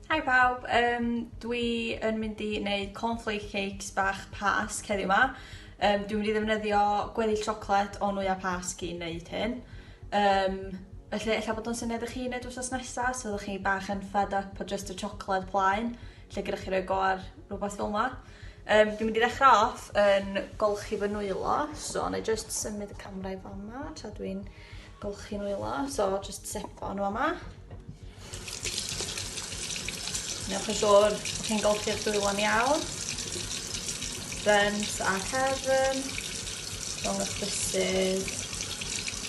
Hi pawb, dwi yn mynd i wneud cornflake cakes bach Pasg heddiw yma. Dwi'n mynd i ddefnyddio gweddill siocled o nwyau Pasg i wneud hyn. Felly, ella bod o'n syniad i chi wneud wrthos nesaf, so ydych chi bach yn fed up o just y siocled plaen, lle gyda chi roi go ar rhywbeth fel yma. Dwi'n mynd i ddechrau off yn golchi fy nwylo, so na i just symud y camera i fan yma tra dwi'n golchi nwylo, so just sepo nhw yma. Newch yn siŵr bod chi'n golchi'r dwylo'n iawn. Brent a cefn, rhwng eich bysyd,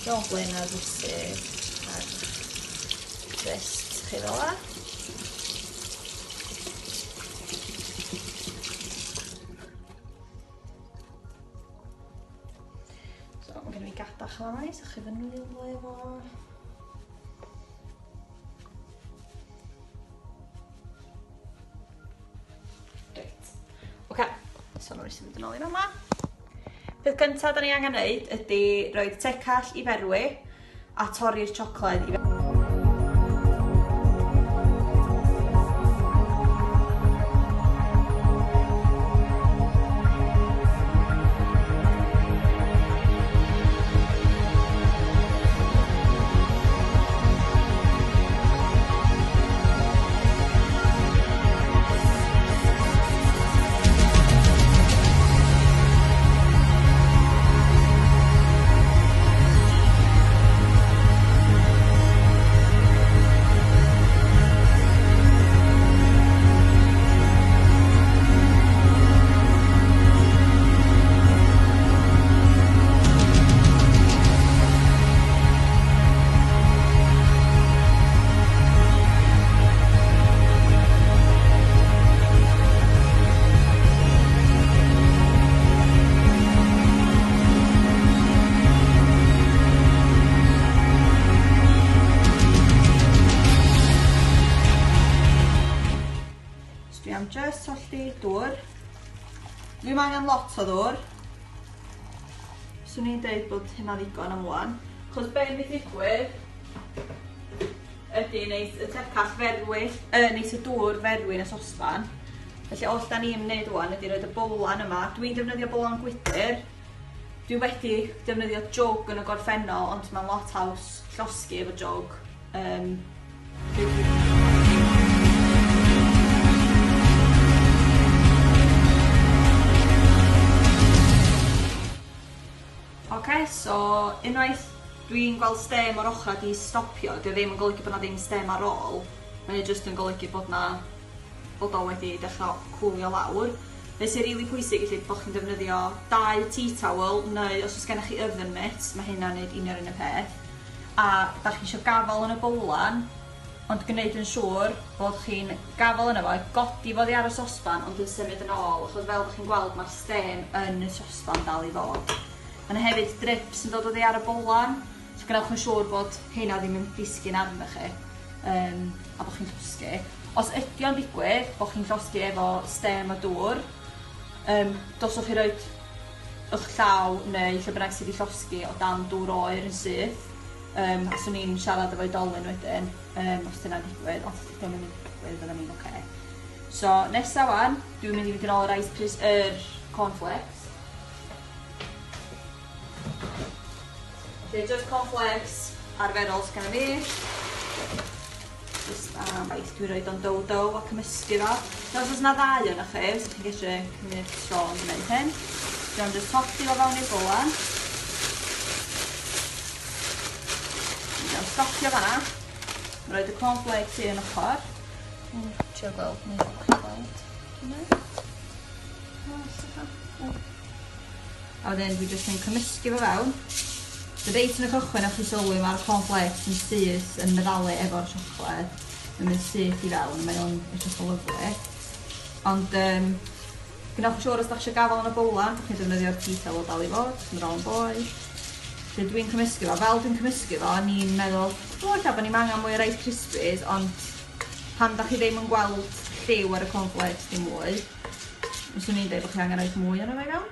rhwng blaena'r bysyd, a'r wrist chi fel la. So, mae gen i gadach yma mai, so chi fy nwylo efo. So nhw'n symud yn ôl i'n yma. Peth gyntaf da ni angen wneud ydy rhoi tecall i ferwi a torri'r siocled i ferwi. Dwi am just solli dŵr. Dwi'n angen lot o ddŵr. Swn i'n deud bod hynna ddigon am wan. Chos be'n mynd digwydd ydy wneud y tecall ferwi, wneud y dŵr ferwi yn y sosban. Felly all da ni'n wneud wan ydy roed y bowlan yma. Dwi'n defnyddio bowlan gwydr. Dwi wedi defnyddio jog yn y gorffennol, ond mae'n lot haws llosgi efo jog. So unwaith dwi'n gweld stem o'r ochrau di stopio, dwi ddim yn golygu bod na ddim stem ar ôl. Mae'n jyst yn golygu bod o wedi dechrau cwlio lawr. Fe sy'n rili pwysig felly bod chi'n defnyddio 2 tea towel, neu os oes gennych chi oven mitt, mae hynna'n neud unio'r un y peth. A da chi eisiau gafal yn y bowlan, ond gwneud yn siŵr bod chi'n gafal yno fo, godi fod i ar y sosban, ond yn symud yn ôl, achos fel ydych chi'n gweld mae'r stem yn y sosban dal i fod. Mae hefyd drips yn dod oddi ar y bowlan, so gwnewch yn siŵr bod heina ddim yn disgyn arnoch chi, a bod chi'n llosgi. Os ydi o'n digwydd bod chi'n llosgi efo stem a dŵr, doswch chi roed eich llaw neu lle bynnag sydd wedi llosgi o dan dŵr oer yn syth. Swn i'n siarad efo oedolyn wedyn, os dyna'n digwydd, ond os dyna'n digwydd, fydden ni'n oce. So, nesa wan, dwi'n mynd i fynd yn ôl yr cornflakes. Just cornflakes arferol sy'n gan fi. Just am baith dwi'n rhoi o'n dow a cymysgu fo. Os oes na 2 o'na chi, so chi'n gallu cymryd tro yn gwneud hyn. Dwi'n just topi fo fewn i'r bowlan. Dwi'n stopio fanna. Rhoi y cornflakes i yn ochr. Trio gweld, neu chi'n gweld. A wedyn dwi just yn cymysgu fo fewn. So reit yn y cychwyn o'ch chi sylwi mae'r cornflakes yn syth yn meddalu efo'r siocled. Yn mynd syth i fewn, mae o'n edrych o lyflu. Ond gwnewch yn siŵr os da chi eisiau gafal yn y bowlan, da chi'n defnyddio'r tea towel dal i fod, yn rôl yn boi. Felly dwi'n cymysgu fo, fel dwi'n cymysgu fo, ni'n meddwl, ella bod ni'n angen mwy o Rice Krispies, ond pan da chi ddim yn gweld lliw ar y cornflakes dim mwy, fyswn i'n deud bod chi angen rhoi mwy yno fe fewn.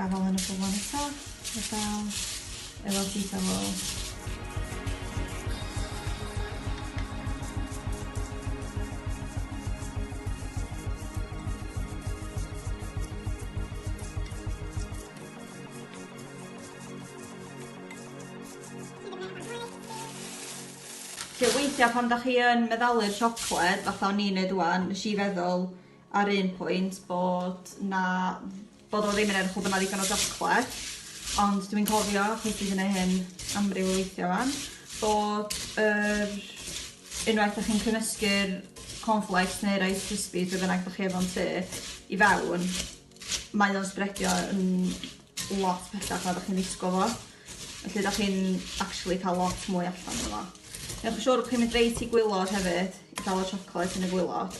gafel yn y bobl eto. Efo pizza roll. Weithiau pan da chi yn meddalu'r siocled, fatha o'n i'n neud wan, nes i feddwl ar un pwynt bod o ddim yn edrych o bod na ddigon o siocled, ond dwi'n cofio, chos dwi wedi gwneud hyn amryw o weithiau wan, bod unwaith da chi'n cymysgu'r cornflakes neu'r Rice Krispies, be bynnag da chi efo'n tŷ, i fewn, mae o'n spreadio yn lot pellach na da chi'n ddisgwyl fo. Felly da chi'n actually cael lot mwy allan o fo. Newch yn siŵr bod chi'n mynd reit i gwylod hefyd, i gael o chocolate yn y gwylod.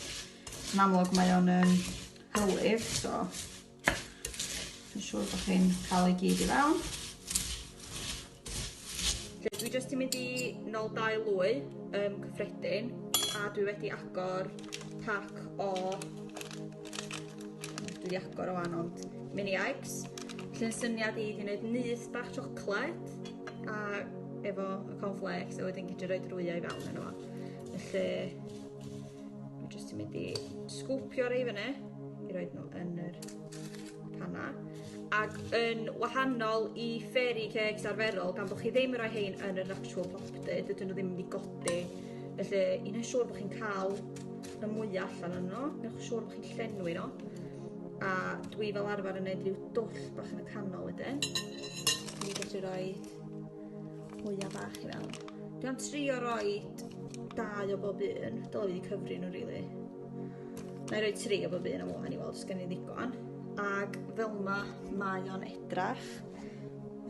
Yn amlwg mae o'n hylif, so yn siŵr bod chi'n cael ei gyd i fewn. Dwi jyst yn mynd i 02 lwy cyffredin, a dwi wedi agor pack o... Dwi wedi agor o wan, ond mini eggs. Felly'n syniad i wneud nyth bach chocolate, a efo y cornflakes, a wedyn gydru roed rwyau i fewn yno fo. Felly, dwi jyst yn mynd i sgwpio rei fyny, i roed nhw yn yr panna. Ac yn wahanol i fairy cakes arferol, gan bod chi ddim yn rhoi hein yn yr actual pop-dyd, dydyn nhw ddim yn mynd i godi. Felly, i wneud siŵr bod chi'n cael y mwyaf allan yno, newch siŵr bod chi'n llenwi nhw. A dwi fel arfer yn gwneud rhyw dwll bach yn y canol wedyn. Dwi'n gallu rhoi mwyaf bach i fewn. Dwi'n trio rhoi 2 o bob un. Dyla fi wedi cyfri nhw, rili. Na i roi 3 o bob un am wan i weld os gen i ddigon. Ac fel yma mae o'n edrach.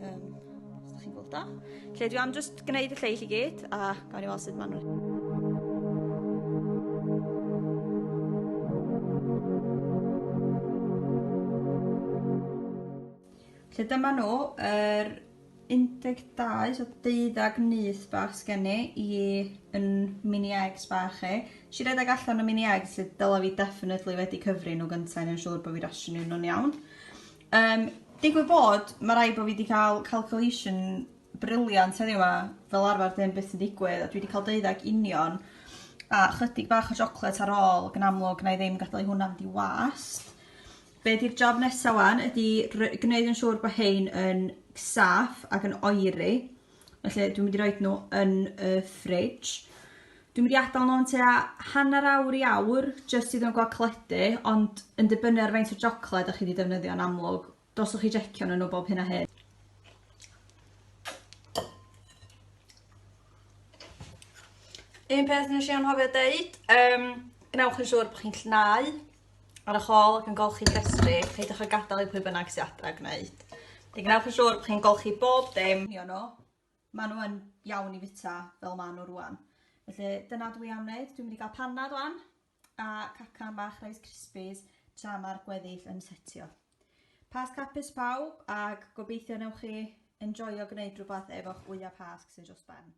Os da chi'n gweld o. Lle dwi am just gwneud y lleill i gyd, a gawn ni weld sut ma'n nhw. Lle dyma nhw, 12, so 12 nyth bach sgen i yn mini eggs bach i. Nes i redeg allan o mini eggs, lle dyla fi definitely wedi cyfri nhw gyntaf, neu'n siŵr bod fi rasio'n nhw'n iawn. Digwydd bod, mae rai bod fi wedi cael calculation briliant heddiw yma, fel arfer dyn beth yn digwydd, a dwi wedi cael 12 union, a chydig bach o chocolate ar ôl, gan amlwg na i ddim gadael i hwnna fynd i wast. Be di'r job nesaf wan ydy gwneud yn siŵr bod hein yn saff ac yn oeri. Felly dwi'n mynd i roed nhw yn y fridge. Dwi'n mynd i adael nhw'n tua hanner awr i awr, jyst i ddyn nhw'n gael cledu, ond yn dibynnu ar faint o chocolate ydych chi wedi defnyddio yn amlwg. Doswch chi jecio nhw bob hyn a hyn. Un peth nes i anhofio deud, gnewch yn siŵr bod chi'n llnau ar y chol ac yn golchi llestri, peidwch â gadael i pwy bynnag sydd adra gwneud. Gnewch yn siŵr bod chi'n golchi bob dim i nhw. Maen nhw yn iawn i fita fel maen nhw rwan. Felly dyna dwi am wneud. Dwi'n mynd i gael panad rwan a cacan bach Rice Krispies tra mae'r gweddill yn setio. Pas capus pawb, ac gobeithio newch chi enjoyo gwneud rhywbeth efo'ch wyau pasg sy'n dros ben.